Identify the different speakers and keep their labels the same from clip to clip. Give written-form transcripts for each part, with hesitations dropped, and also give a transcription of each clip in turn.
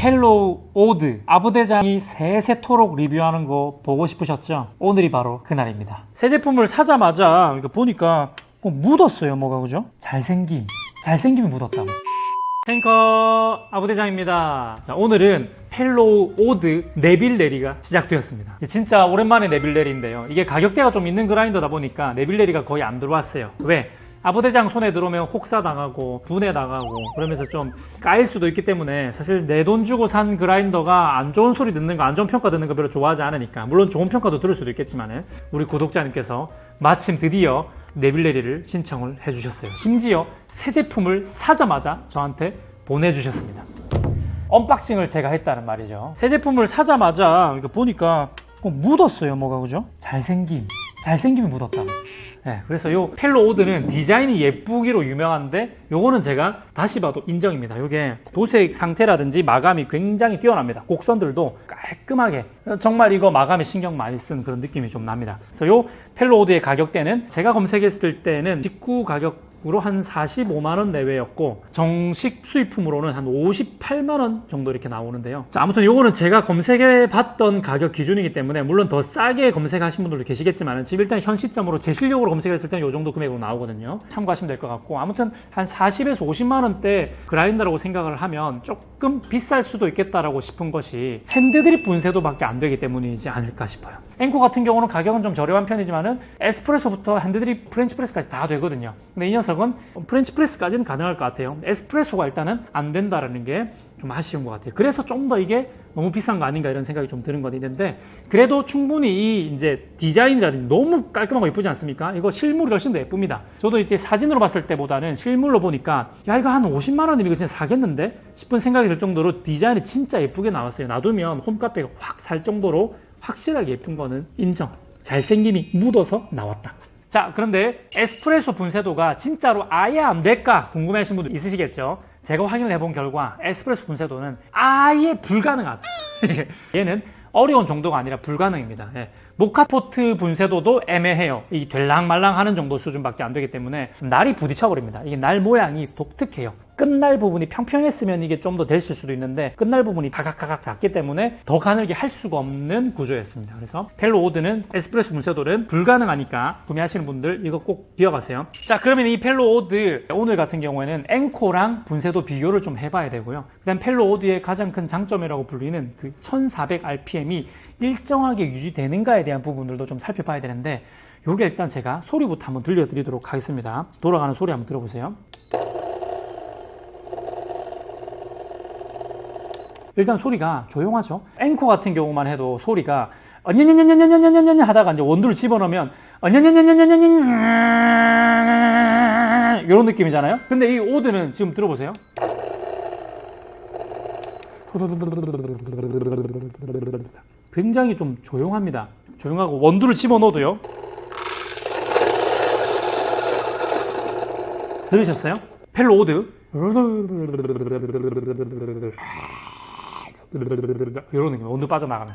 Speaker 1: 펠로우 오드 아부대장이 새토록 리뷰하는 거 보고 싶으셨죠? 오늘이 바로 그날입니다. 새 제품을 사자마자 보니까 묻었어요. 뭐가 그죠? 잘생김이 묻었다고. 탱커 아부대장입니다. 자, 오늘은 펠로우 오드 네빌레리가 시작되었습니다. 진짜 오랜만에 네빌레리인데요, 이게 가격대가 좀 있는 그라인더다 보니까 네빌레리가 거의 안 들어왔어요. 왜? 아부대장 손에 들어오면 혹사당하고 분해당하고 그러면서 좀 까일 수도 있기 때문에 사실 내 돈 주고 산 그라인더가 안 좋은 소리 듣는 거, 안 좋은 평가 듣는 거 별로 좋아하지 않으니까, 물론 좋은 평가도 들을 수도 있겠지만 우리 구독자님께서 마침 드디어 네빌레리를 신청을 해주셨어요. 심지어 새 제품을 사자마자 저한테 보내주셨습니다. 언박싱을 제가 했다는 말이죠. 새 제품을 사자마자 보니까 묻었어요. 뭐가 그죠? 잘생김이 묻었다고. 네, 그래서 요 펠로우 오드는 디자인이 예쁘기로 유명한데 요거는 제가 다시 봐도 인정입니다. 요게 도색 상태라든지 마감이 굉장히 뛰어납니다. 곡선들도 깔끔하게, 정말 이거 마감에 신경 많이 쓴 그런 느낌이 좀 납니다. 그래서 요 펠로우 오드의 가격대는 제가 검색했을 때는 직구 가격으로 한 45만원 내외였고 정식 수입품으로는 한 58만원 정도 이렇게 나오는데요. 자, 아무튼 요거는 제가 검색해 봤던 가격 기준이기 때문에 물론 더 싸게 검색하신 분들도 계시겠지만 지금 일단 현 시점으로 제 실력으로 검색했을 때는 요 정도 금액으로 나오거든요. 참고하시면 될 것 같고, 아무튼 한 40에서 50만원대 그라인더라고 생각을 하면 조금 비쌀 수도 있겠다라고 싶은 것이 핸드드립 분쇄도 밖에 안 되기 때문이지 않을까 싶어요. 앵코 같은 경우는 가격은 좀 저렴한 편이지만은 에스프레소부터 핸드드립 프렌치 프레스까지 다 되거든요. 근데 이 녀석은 프렌치 프레스까지는 가능할 것 같아요. 에스프레소가 일단은 안 된다라는 게 좀 아쉬운 것 같아요. 그래서 좀 더 이게 너무 비싼 거 아닌가 이런 생각이 좀 드는 건 있는데, 그래도 충분히 이 이제 디자인이라든지 너무 깔끔하고 예쁘지 않습니까? 이거 실물이 훨씬 더 예쁩니다. 저도 이제 사진으로 봤을 때보다는 실물로 보니까 야, 이거 한 50만 원이면 이거 진짜 사겠는데 싶은 생각이 들 정도로 디자인이 진짜 예쁘게 나왔어요. 놔두면 홈카페가 확 살 정도로 확실하게 예쁜 거는 인정. 잘생김이 묻어서 나왔다. 자, 그런데 에스프레소 분쇄도가 진짜로 아예 안 될까 궁금해하시는 분들 있으시겠죠? 제가 확인을 해본 결과 에스프레소 분쇄도는 아예 불가능하다. 얘는 어려운 정도가 아니라 불가능입니다. 예. 모카포트 분쇄도도 애매해요. 이 될랑말랑 하는 정도 수준밖에 안 되기 때문에 날이 부딪혀버립니다. 이게 날 모양이 독특해요. 끝날 부분이 평평했으면 이게 좀 더 됐을 수도 있는데 끝날 부분이 다각다각 닿기 때문에 더 가늘게 할 수가 없는 구조였습니다. 그래서 펠로우 오드는 에스프레소 분쇄도는 불가능하니까 구매하시는 분들 이거 꼭 기억하세요. 자, 그러면 이 펠로우 오드 오늘 같은 경우에는 앵코랑 분쇄도 비교를 좀 해봐야 되고요. 그다음 펠로우 오드의 가장 큰 장점이라고 불리는 그 1400rpm이 일정하게 유지되는가에 대한 부분들도 좀 살펴봐야 되는데, 요게 일단 제가 소리부터 한번 들려드리도록 하겠습니다. 돌아가는 소리 한번 들어보세요. 일단 소리가 조용하죠. 앵코 같은 경우만 해도 소리가 언년년년년년년년년 하다가 이제 원두를 집어넣으면 언년년년년년년 이런 느낌이잖아요. 근데 이 오드는 지금 들어보세요. 굉장히 좀 조용합니다. 조용하고 원두를 집어넣어도요. 들으셨어요? 펠로우 오드 이런 느낌, 원두 빠져나가면.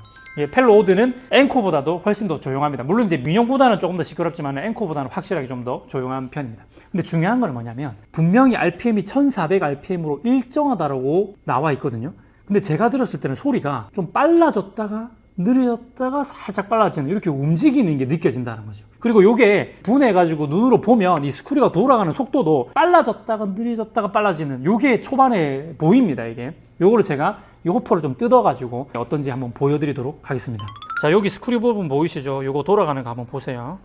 Speaker 1: 펠로우 오드는 앵코보다도 훨씬 더 조용합니다. 물론 이제 민용보다는 조금 더 시끄럽지만 앵코보다는 확실하게 좀 더 조용한 편입니다. 근데 중요한 건 뭐냐면 분명히 RPM이 1400rpm으로 일정하다라고 나와 있거든요. 근데 제가 들었을 때는 소리가 좀 빨라졌다가 느려졌다가 살짝 빨라지는, 이렇게 움직이는 게 느껴진다는 거죠. 그리고 요게 분해가지고 눈으로 보면 이 스크류가 돌아가는 속도도 빨라졌다가 느려졌다가 빨라지는, 요게 초반에 보입니다. 이게 요거를 제가 이 호퍼를 좀 뜯어가지고 어떤지 한번 보여드리도록 하겠습니다. 자, 여기 스크류 부분 보이시죠? 요거 돌아가는 거 한번 보세요.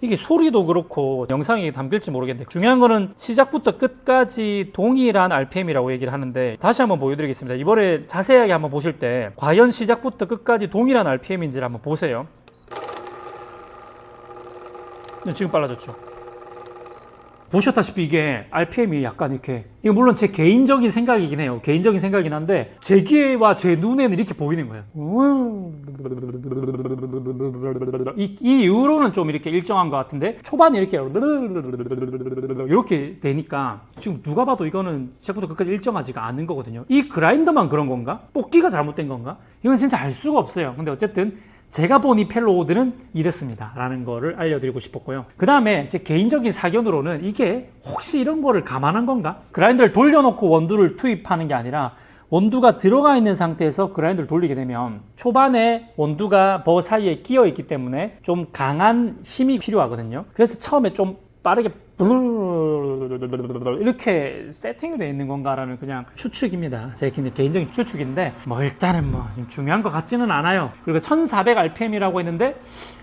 Speaker 1: 이게 소리도 그렇고 영상에 담길지 모르겠는데 중요한 거는 시작부터 끝까지 동일한 RPM이라고 얘기를 하는데, 다시 한번 보여드리겠습니다. 이번에 자세하게 한번 보실 때 과연 시작부터 끝까지 동일한 RPM인지를 한번 보세요. 지금 빨라졌죠? 보셨다시피 이게 RPM이 약간 이렇게, 이거 물론 제 개인적인 생각이긴 해요. 개인적인 생각이긴 한데 제 귀와 제 눈에는 이렇게 보이는 거예요. 이 이후로는 좀 이렇게 일정한 것 같은데 초반에 이렇게 되니까 지금 누가 봐도 이거는 시작부터 끝까지 일정하지가 않은 거거든요. 이 그라인더만 그런 건가? 뽑기가 잘못된 건가? 이건 진짜 알 수가 없어요. 근데 어쨌든 제가 본 이 펠로우드는 이렇습니다 라는 거를 알려드리고 싶었고요. 그 다음에 제 개인적인 사견으로는 이게 혹시 이런 거를 감안한 건가? 그라인더를 돌려놓고 원두를 투입하는 게 아니라 원두가 들어가 있는 상태에서 그라인더를 돌리게 되면 초반에 원두가 버 사이에 끼어 있기 때문에 좀 강한 힘이 필요하거든요. 그래서 처음에 좀 빠르게 이렇게 세팅이 되어 있는 건가라는 그냥 추측입니다. 제 개인적인 추측인데 뭐 일단은 뭐 중요한 것 같지는 않아요. 그리고 1400rpm이라고 했는데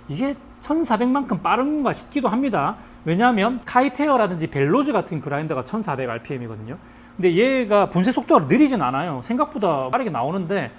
Speaker 1: 이게 1400만큼 빠른 건가 싶기도 합니다. 왜냐하면 카이테어라든지 벨로즈 같은 그라인더가 1400rpm이거든요. 근데 얘가 분쇄 속도가 느리진 않아요. 생각보다 빠르게 나오는데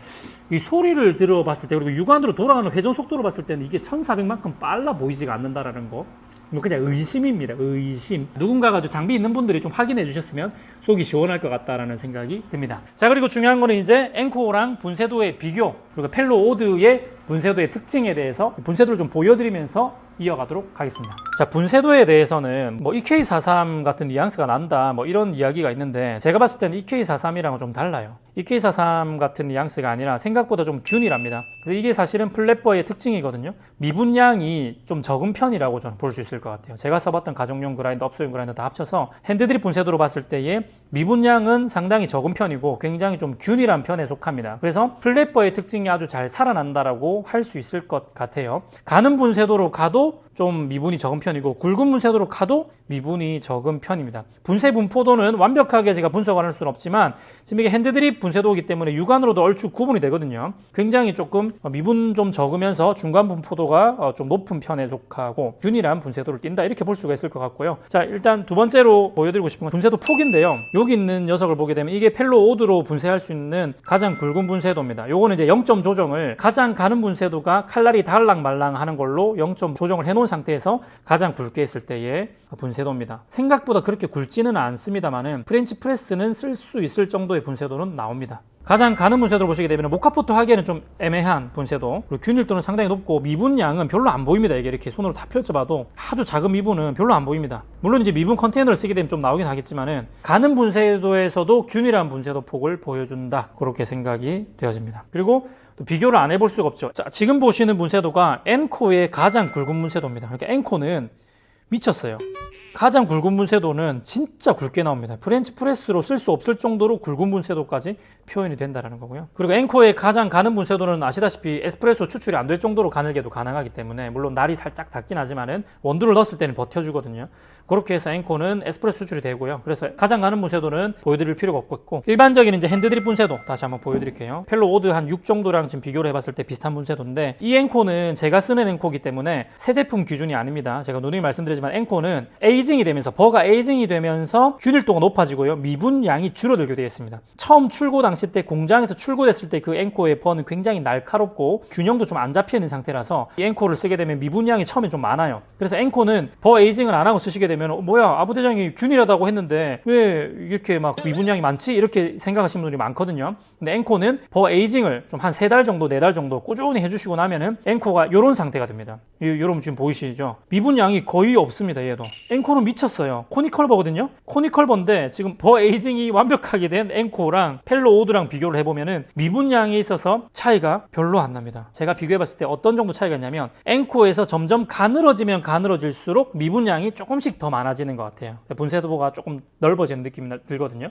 Speaker 1: 이 소리를 들어봤을 때 그리고 육안으로 돌아가는 회전 속도로 봤을 때는 이게 1400만큼 빨라 보이지가 않는다라는 거. 이거 그냥 의심입니다. 의심. 누군가가 장비 있는 분들이 좀 확인해 주셨으면 속이 시원할 것 같다라는 생각이 듭니다. 자, 그리고 중요한 거는 이제 앵코랑 분쇄도의 비교 그리고 펠로우드의 분쇄도의 특징에 대해서 분쇄도를 좀 보여드리면서 이어가도록 하겠습니다. 자, 분쇄도에 대해서는 뭐 EK43 같은 뉘앙스가 난다 뭐 이런 이야기가 있는데 제가 봤을 때는 EK43이랑은 좀 달라요. EK43 같은 뉘앙스가 아니라 생각보다 좀 균일합니다. 그래서 이게 사실은 플랫버의 특징이거든요. 미분량이 좀 적은 편이라고 저는 볼 수 있을 것 같아요. 제가 써봤던 가정용 그라인더, 업소용 그라인더 다 합쳐서 핸드드립 분쇄도로 봤을 때의 미분량은 상당히 적은 편이고 굉장히 좀 균일한 편에 속합니다. 그래서 플랫버의 특징이 아주 잘 살아난다라고 할 수 있을 것 같아요. 가는 분쇄도로 가도 좀 미분이 적은 편이고 굵은 분쇄도로 가도 미분이 적은 편입니다. 분쇄 분포도는 완벽하게 제가 분석을 할 수는 없지만 지금 이게 핸드드립 분쇄도이기 때문에 육안으로도 얼추 구분이 되거든요. 굉장히 조금 미분 좀 적으면서 중간 분포도가 좀 높은 편에 속하고 균일한 분쇄도를 띈다 이렇게 볼 수가 있을 것 같고요. 자, 일단 두 번째로 보여드리고 싶은 건 분쇄도 폭인데요. 여기 있는 녀석을 보게 되면 이게 펠로우드로 분쇄할 수 있는 가장 굵은 분쇄도입니다. 요거는 이제 0점 조정을 가장 가는 분쇄도가 칼날이 달랑말랑 하는 걸로 0점 조정을 해놓은 상태에서 가장 굵게 했을 때의 분쇄도입니다. 생각보다 그렇게 굵지는 않습니다만은 프렌치 프레스는 쓸 수 있을 정도의 분쇄도는 나옵니다. 가장 가는 분쇄도를 보시게 되면 모카포트 하기에는 좀 애매한 분쇄도 그리고 균일도는 상당히 높고 미분량은 별로 안 보입니다. 이게 이렇게 손으로 다 펼쳐봐도 아주 작은 미분은 별로 안 보입니다. 물론 이제 미분 컨테이너를 쓰게 되면 좀 나오긴 하겠지만은 가는 분쇄도에서도 균일한 분쇄도 폭을 보여준다 그렇게 생각이 되어집니다. 그리고 또 비교를 안 해볼 수가 없죠. 자, 지금 보시는 분쇄도가 엔코의 가장 굵은 분쇄도입니다. 그러니까 엔코는 미쳤어요. 가장 굵은 분쇄도는 진짜 굵게 나옵니다. 프렌치 프레스로 쓸 수 없을 정도로 굵은 분쇄도까지 표현이 된다는 거고요. 그리고 앵코의 가장 가는 분쇄도는 아시다시피 에스프레소 추출이 안 될 정도로 가늘게도 가능하기 때문에 물론 날이 살짝 닿긴 하지만은 원두를 넣었을 때는 버텨주거든요. 그렇게 해서 앵코는 에스프레소 추출이 되고요. 그래서 가장 가는 분쇄도는 보여드릴 필요가 없고 일반적인 이제 핸드드립 분쇄도 다시 한번 보여드릴게요. 펠로우드 한 6 정도랑 지금 비교를 해봤을 때 비슷한 분쇄도인데 이 앵코는 제가 쓰는 앵코이기 때문에 새 제품 기준이 아닙니다. 제가 누누이 말씀드리지만 앵코는 에이징이 되면서 버가 에이징이 되면서 균일도가 높아지고요. 미분량이 줄어들게 되어 있습니다. 처음 출고 당시 때 공장에서 출고됐을 때 그 앵코의 버는 굉장히 날카롭고 균형도 좀 안 잡혀 있는 상태라서 이 앵코를 쓰게 되면 미분량이 처음에 좀 많아요. 그래서 앵코는 버에이징을 안 하고 쓰시게 되면 뭐야 아부대장이 균일하다고 했는데 왜 이렇게 막 미분량이 많지? 이렇게 생각하시는 분들이 많거든요. 근데 앵코는 버 에이징을 좀 한 3달 정도 4달 정도 꾸준히 해주시고 나면은 앵코가 이런 상태가 됩니다. 여러분 지금 보이시죠? 미분량이 거의 없습니다. 얘도 앵코는 미쳤어요. 코니컬버거든요. 코니컬버인데 지금 버 에이징이 완벽하게 된 앵코랑 펠로우드랑 비교를 해보면은 미분량에 있어서 차이가 별로 안 납니다. 제가 비교해봤을 때 어떤 정도 차이가 있냐면 앵코에서 점점 가늘어지면 가늘어질수록 미분량이 조금씩 더 많아지는 것 같아요. 분쇄도가 조금 넓어지는 느낌이 들거든요.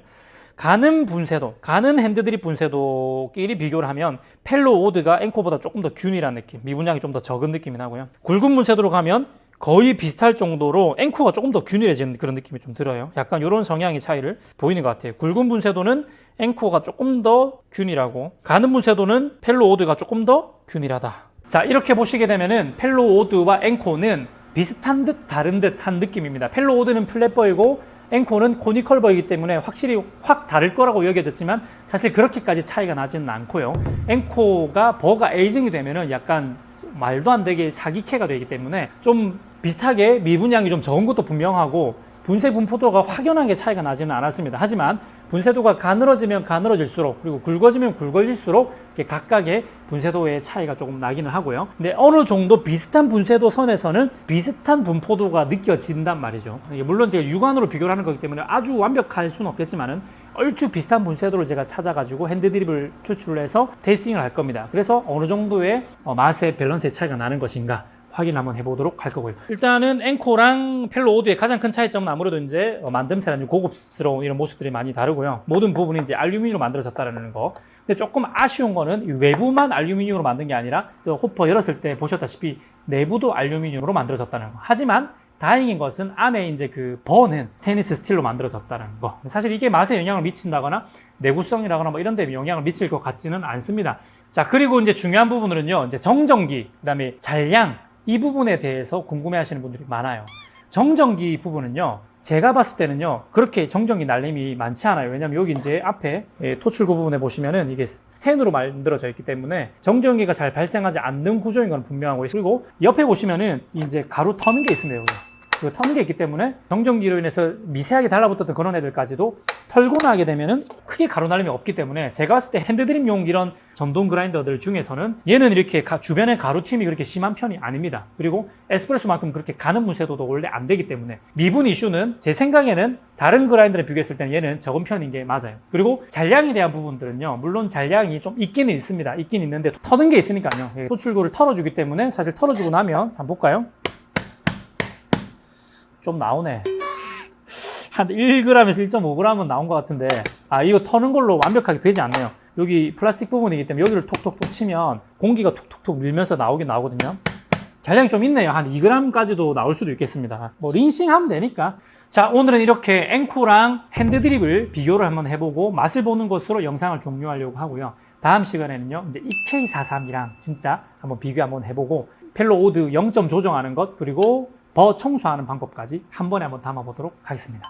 Speaker 1: 가는 분쇄도, 가는 핸드드립 분쇄도끼리 비교를 하면 펠로우드가 앵코보다 조금 더 균일한 느낌, 미분량이 좀 더 적은 느낌이 나고요. 굵은 분쇄도로 가면 거의 비슷할 정도로 앵코가 조금 더 균일해지는 그런 느낌이 좀 들어요. 약간 이런 성향의 차이를 보이는 것 같아요. 굵은 분쇄도는 앵코가 조금 더 균일하고 가는 분쇄도는 펠로우드가 조금 더 균일하다. 자, 이렇게 보시게 되면은 펠로우드와 앵코는 비슷한 듯 다른 듯 한 느낌입니다. 펠로우드는 플랫버이고 앵코는 코니컬버이기 때문에 확실히 확 다를 거라고 여겨졌지만 사실 그렇게까지 차이가 나지는 않고요. 앵코가 버가 에이징이 되면은 약간 말도 안 되게 사기캐가 되기 때문에 좀 비슷하게 미분량이 좀 적은 것도 분명하고 분쇄 분포도가 확연하게 차이가 나지는 않았습니다. 하지만 분쇄도가 가늘어지면 가늘어질수록 그리고 굵어지면 굵어질수록 각각의 분쇄도의 차이가 조금 나기는 하고요. 근데 어느 정도 비슷한 분쇄도 선에서는 비슷한 분포도가 느껴진단 말이죠. 물론 제가 육안으로 비교를 하는 거기 때문에 아주 완벽할 수는 없겠지만은 얼추 비슷한 분쇄도를 제가 찾아가지고 핸드드립을 추출을 해서 테이스팅을 할 겁니다. 그래서 어느 정도의 맛의 밸런스의 차이가 나는 것인가 확인 한번 해보도록 할 거고요. 일단은 앵코랑 펠로 오드의 가장 큰 차이점은 아무래도 이제 만듦새라는 고급스러운 이런 모습들이 많이 다르고요. 모든 부분이 이제 알루미늄으로 만들어졌다는 거. 근데 조금 아쉬운 거는 외부만 알루미늄으로 만든 게 아니라 호퍼 열었을 때 보셨다시피 내부도 알루미늄으로 만들어졌다는 거. 하지만 다행인 것은 안에 이제 그 버는 스테인리스 스틸로 만들어졌다는 거. 사실 이게 맛에 영향을 미친다거나 내구성이라거나 뭐 이런 데 영향을 미칠 것 같지는 않습니다. 자, 그리고 이제 중요한 부분은요, 이제 정전기, 그 다음에 잔량, 이 부분에 대해서 궁금해 하시는 분들이 많아요. 정전기 부분은요, 제가 봤을 때는요, 그렇게 정전기 날림이 많지 않아요. 왜냐면 여기 이제 앞에 토출구 부분에 보시면은 이게 스텐으로 만들어져 있기 때문에 정전기가 잘 발생하지 않는 구조인 건 분명하고, 그리고 옆에 보시면은 이제 가루 터는 게 있습니다. 여기. 그 터는 게 있기 때문에 정전기로 인해서 미세하게 달라붙었던 그런 애들까지도 털고 나게 되면은 크게 가루 날림이 없기 때문에 제가 봤을 때 핸드드립용 이런 전동 그라인더들 중에서는 얘는 이렇게 주변에 가루팀이 그렇게 심한 편이 아닙니다. 그리고 에스프레소만큼 그렇게 가는 분쇄도도 원래 안 되기 때문에 미분 이슈는 제 생각에는 다른 그라인더에 비교했을 때는 얘는 적은 편인 게 맞아요. 그리고 잔량에 대한 부분들은요, 물론 잔량이 좀 있기는 있습니다. 있긴 있는데 터는 게 있으니까요. 토출구를 털어주기 때문에 사실 털어주고 나면 한번 볼까요? 좀 나오네. 한 1g에서 1.5g은 나온 것 같은데, 이거 터는 걸로 완벽하게 되지 않네요. 여기 플라스틱 부분이기 때문에 여기를 톡톡톡 치면 공기가 툭툭툭 밀면서 나오긴 나오거든요. 잔량이 좀 있네요. 한 2g까지도 나올 수도 있겠습니다. 뭐 린싱 하면 되니까. 자, 오늘은 이렇게 앵코랑 핸드드립을 비교를 한번 해보고 맛을 보는 것으로 영상을 종료하려고 하고요. 다음 시간에는요, 이제 EK43이랑 진짜 한번 비교 한번 해보고 펠로 오드 0점 조정하는 것, 그리고 버 청소하는 방법까지 한 번에 한번 담아보도록 하겠습니다.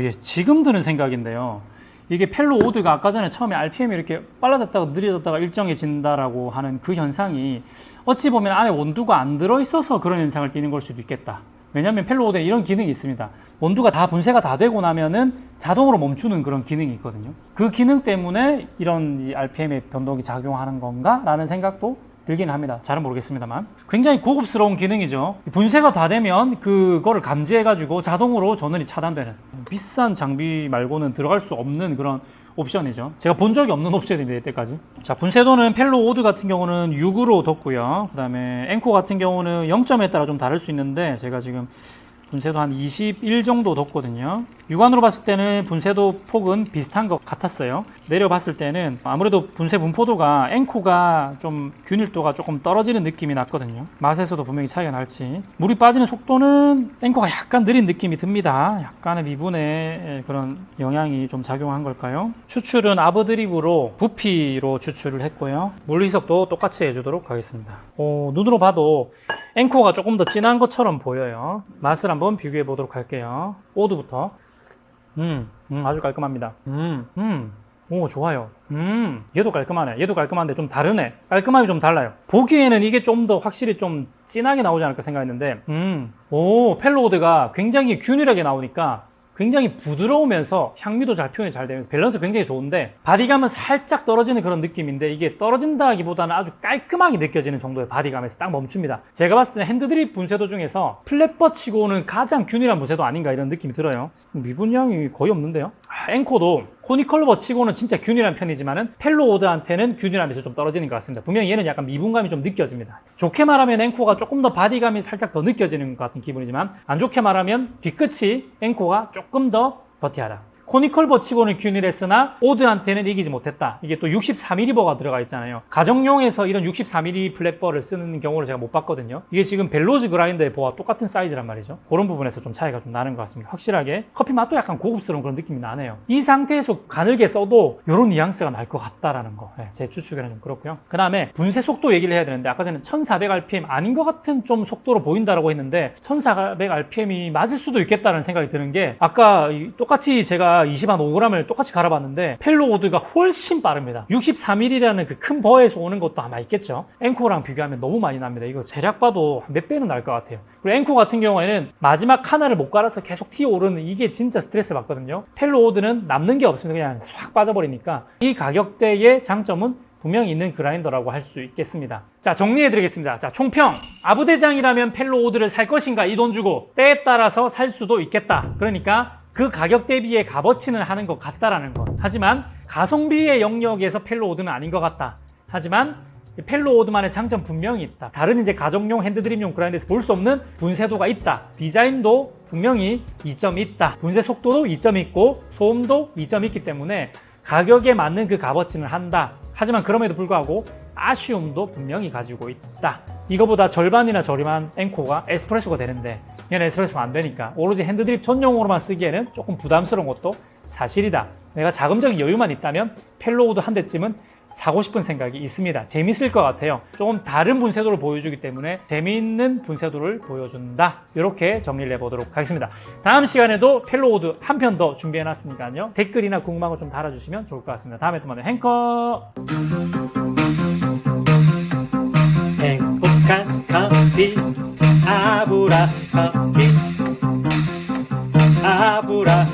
Speaker 1: 예, 지금 드는 생각인데요. 이게 펠로 오드가 아까 전에 처음에 RPM이 이렇게 빨라졌다가 느려졌다가 일정해진다라고 하는 그 현상이 어찌 보면 안에 원두가 안 들어있어서 그런 현상을 띠는 걸 수도 있겠다. 왜냐하면 펠로 오드에 이런 기능이 있습니다. 원두가 다 분쇄가 다 되고 나면은 자동으로 멈추는 그런 기능이 있거든요. 그 기능 때문에 이런 RPM의 변동이 작용하는 건가? 라는 생각도 들긴 합니다. 잘은 모르겠습니다만. 굉장히 고급스러운 기능이죠. 분쇄가 다 되면 그거를 감지해가지고 자동으로 전원이 차단되는 비싼 장비 말고는 들어갈 수 없는 그런 옵션이죠. 제가 본 적이 없는 옵션입니다, 이때까지. 자, 분쇄도는 펠로 오드 같은 경우는 6으로 뒀고요. 그 다음에 앵코 같은 경우는 0점에 따라 좀 다를 수 있는데 제가 지금 분쇄도 한 21 정도 뒀거든요. 육안으로 봤을 때는 분쇄도 폭은 비슷한 것 같았어요. 내려봤을 때는 아무래도 분쇄 분포도가 앵코가 좀 균일도가 조금 떨어지는 느낌이 났거든요. 맛에서도 분명히 차이가 날지. 물이 빠지는 속도는 앵코가 약간 느린 느낌이 듭니다. 약간의 미분의 그런 영향이 좀 작용한 걸까요? 추출은 아브드립으로 부피로 추출을 했고요. 물 희석도 똑같이 해주도록 하겠습니다. 눈으로 봐도 앵코가 조금 더 진한 것처럼 보여요. 맛을 한번 비교해 보도록 할게요. 오드부터. 아주 깔끔합니다. 오, 좋아요. 얘도 깔끔하네. 얘도 깔끔한데 좀 다르네. 깔끔함이 좀 달라요. 보기에는 이게 좀 더 확실히 좀 진하게 나오지 않을까 생각했는데, 오, 펠로우드가 굉장히 균일하게 나오니까 굉장히 부드러우면서 향미도 잘 표현이 잘 되면서 밸런스 굉장히 좋은데 바디감은 살짝 떨어지는 그런 느낌인데 이게 떨어진다기보다는 아주 깔끔하게 느껴지는 정도의 바디감에서 딱 멈춥니다. 제가 봤을 때는 핸드드립 분쇄도 중에서 플랫버 치고는 가장 균일한 분쇄도 아닌가 이런 느낌이 들어요. 미분량이 거의 없는데요. 앵코도 코니컬버 치고는 진짜 균일한 편이지만은 펠로우드한테는 균일함에서 좀 떨어지는 것 같습니다. 분명히 얘는 약간 미분감이 좀 느껴집니다. 좋게 말하면 앵코가 조금 더 바디감이 살짝 더 느껴지는 것 같은 기분이지만 안 좋게 말하면 뒤끝이 앵코가 조금 더 버티하다. 코니컬버 치고는 균일했으나 오드한테는 이기지 못했다. 이게 또 63mm 버가 들어가 있잖아요. 가정용에서 이런 63mm 플랫버를 쓰는 경우를 제가 못 봤거든요. 이게 지금 벨로즈 그라인더의 버와 똑같은 사이즈란 말이죠. 그런 부분에서 좀 차이가 좀 나는 것 같습니다. 확실하게 커피 맛도 약간 고급스러운 그런 느낌이 나네요. 이 상태에서 가늘게 써도 이런 뉘앙스가 날 것 같다라는 거. 제 추측에는 좀 그렇고요. 그 다음에 분쇄 속도 얘기를 해야 되는데 아까 전에 1400rpm 아닌 것 같은 좀 속도로 보인다라고 했는데 1400rpm이 맞을 수도 있겠다는 생각이 드는 게 아까 똑같이 제가 제가 25g을 똑같이 갈아봤는데 펠로우드가 훨씬 빠릅니다. 63mm라는 그 큰 버에서 오는 것도 아마 있겠죠. 앵코랑 비교하면 너무 많이 납니다. 이거 대략 봐도 몇 배는 날 것 같아요. 그리고 앵코 같은 경우에는 마지막 하나를 못 갈아서 계속 튀어오르는 이게 진짜 스트레스 받거든요. 펠로우드는 남는 게 없습니다. 그냥 싹 빠져버리니까 이 가격대의 장점은 분명히 있는 그라인더라고 할 수 있겠습니다. 자, 정리해드리겠습니다. 자, 총평. 아부대장이라면 펠로우드를 살 것인가 이 돈 주고 때에 따라서 살 수도 있겠다. 그러니까 그 가격 대비의 값어치는 하는 것 같다라는 것. 하지만 가성비의 영역에서 펠로우드는 아닌 것 같다. 하지만 펠로우드만의 장점 분명히 있다. 다른 이제 가정용 핸드드립용 그라인더에서 볼 수 없는 분쇄도가 있다. 디자인도 분명히 이점이 있다. 분쇄 속도도 이점이 있고 소음도 이점이 있기 때문에 가격에 맞는 그 값어치는 한다. 하지만 그럼에도 불구하고 아쉬움도 분명히 가지고 있다. 이거보다 절반이나 저렴한 앵코가 에스프레소가 되는데 얘는 에스프레소가 안 되니까 오로지 핸드드립 전용으로만 쓰기에는 조금 부담스러운 것도 사실이다. 내가 자금적인 여유만 있다면 펠로우드 한 대쯤은 사고 싶은 생각이 있습니다. 재밌을 것 같아요. 조금 다른 분쇄도를 보여주기 때문에 재미있는 분쇄도를 보여준다. 이렇게 정리를 해보도록 하겠습니다. 다음 시간에도 펠로우드 한 편 더 준비해놨으니까요. 댓글이나 궁금한 거 좀 달아주시면 좋을 것 같습니다. 다음에 또 만나요. 행커!
Speaker 2: 행복한 커피 아브라 커피 아브라